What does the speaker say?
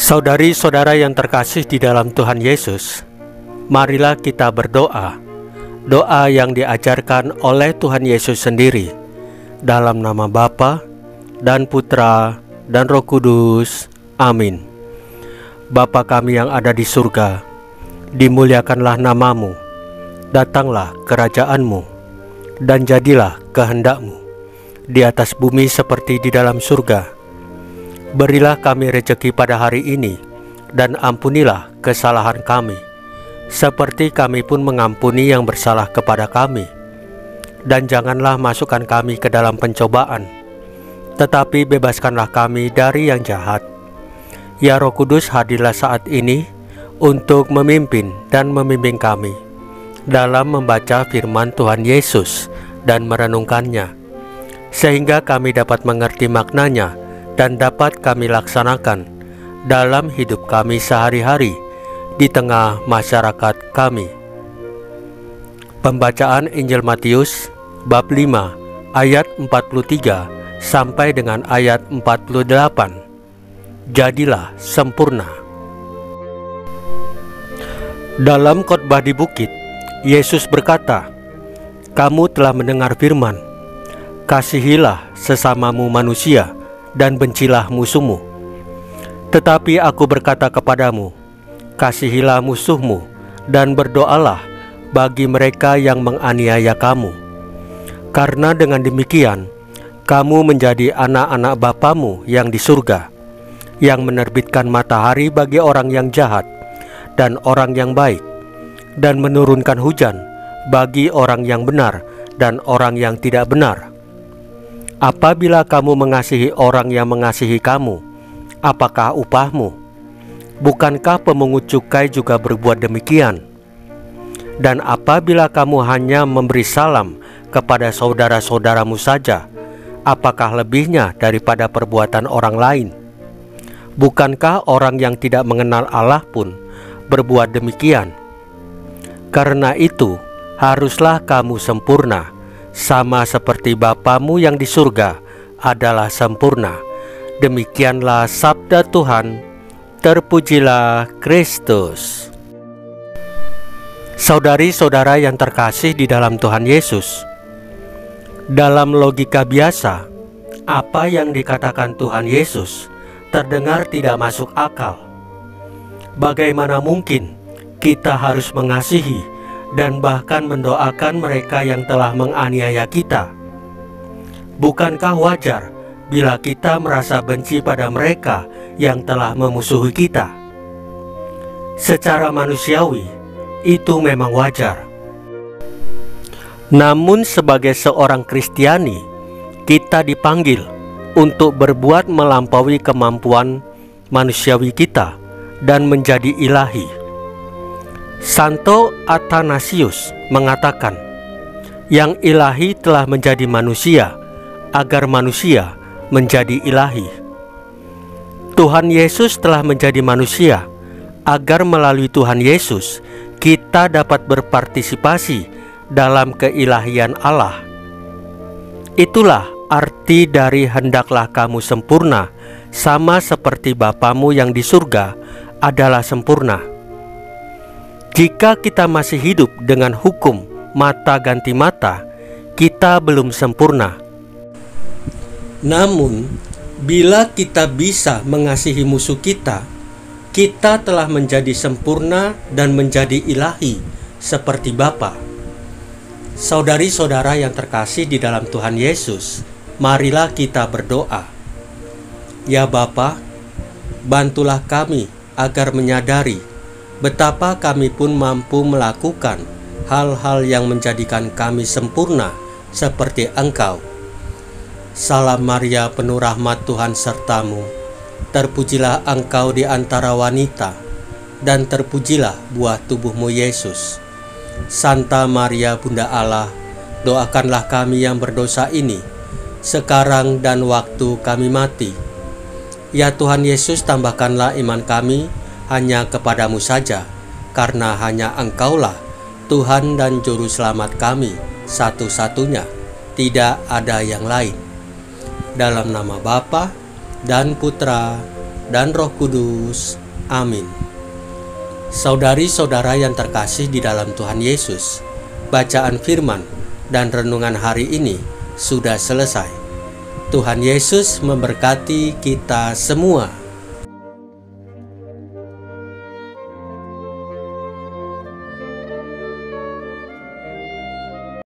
Saudari-saudara yang terkasih di dalam Tuhan Yesus, marilah kita berdoa, doa yang diajarkan oleh Tuhan Yesus sendiri, dalam nama Bapa dan Putra dan Roh Kudus. Amin. Bapa kami yang ada di surga, dimuliakanlah namamu, datanglah kerajaan-Mu, dan jadilah kehendak-Mu, di atas bumi seperti di dalam surga. Berilah kami rezeki pada hari ini, dan ampunilah kesalahan kami, seperti kami pun mengampuni yang bersalah kepada kami. Dan janganlah masukkan kami ke dalam pencobaan, tetapi bebaskanlah kami dari yang jahat. Ya Roh Kudus, hadirlah saat ini untuk memimpin dan membimbing kami dalam membaca firman Tuhan Yesus dan merenungkannya, sehingga kami dapat mengerti maknanya dan dapat kami laksanakan dalam hidup kami sehari-hari di tengah masyarakat kami. Pembacaan Injil Matius bab 5 ayat 43 sampai dengan ayat 48. Jadilah sempurna. Dalam khotbah di bukit, Yesus berkata, "Kamu telah mendengar firman, kasihilah sesamamu manusia dan bencilah musuhmu. Tetapi aku berkata kepadamu, kasihilah musuhmu dan berdoalah bagi mereka yang menganiaya kamu. Karena dengan demikian, kamu menjadi anak-anak Bapamu yang di surga, yang menerbitkan matahari bagi orang yang jahat dan orang yang baik, dan menurunkan hujan bagi orang yang benar dan orang yang tidak benar. Apabila kamu mengasihi orang yang mengasihi kamu, apakah upahmu? Bukankah pemungut cukai juga berbuat demikian? Dan apabila kamu hanya memberi salam kepada saudara-saudaramu saja, apakah lebihnya daripada perbuatan orang lain? Bukankah orang yang tidak mengenal Allah pun berbuat demikian? Karena itu, haruslah kamu sempurna, sama seperti Bapamu yang di surga adalah sempurna. Demikianlah sabda Tuhan. Terpujilah Kristus." Saudari-saudara yang terkasih di dalam Tuhan Yesus, dalam logika biasa, apa yang dikatakan Tuhan Yesus terdengar tidak masuk akal. Bagaimana mungkin kita harus mengasihi dan bahkan mendoakan mereka yang telah menganiaya kita? Bukankah wajar bila kita merasa benci pada mereka yang telah memusuhi kita? Secara manusiawi, itu memang wajar. Namun sebagai seorang Kristiani, kita dipanggil untuk berbuat melampaui kemampuan manusiawi kita dan menjadi ilahi. Santo Athanasius mengatakan, yang ilahi telah menjadi manusia, agar manusia menjadi ilahi. Tuhan Yesus telah menjadi manusia, agar melalui Tuhan Yesus kita dapat berpartisipasi dalam keilahian Allah. Itulah arti dari hendaklah kamu sempurna, sama seperti Bapamu yang di surga adalah sempurna. Jika kita masih hidup dengan hukum mata ganti mata, kita belum sempurna. Namun, bila kita bisa mengasihi musuh kita, kita telah menjadi sempurna dan menjadi ilahi seperti Bapa. Saudari-saudara yang terkasih di dalam Tuhan Yesus, marilah kita berdoa. Ya Bapa, bantulah kami agar menyadari betapa kami pun mampu melakukan hal-hal yang menjadikan kami sempurna seperti Engkau. Salam Maria, penuh rahmat, Tuhan sertamu. Terpujilah Engkau di antara wanita, dan terpujilah buah tubuhmu Yesus. Santa Maria Bunda Allah, doakanlah kami yang berdosa ini, sekarang dan waktu kami mati. Ya Tuhan Yesus, tambahkanlah iman kami hanya kepadamu saja, karena hanya Engkaulah Tuhan dan Juru Selamat kami satu-satunya, tidak ada yang lain. Dalam nama Bapa dan Putra dan Roh Kudus. Amin. Saudari-saudara yang terkasih di dalam Tuhan Yesus, bacaan firman dan renungan hari ini sudah selesai. Tuhan Yesus memberkati kita semua.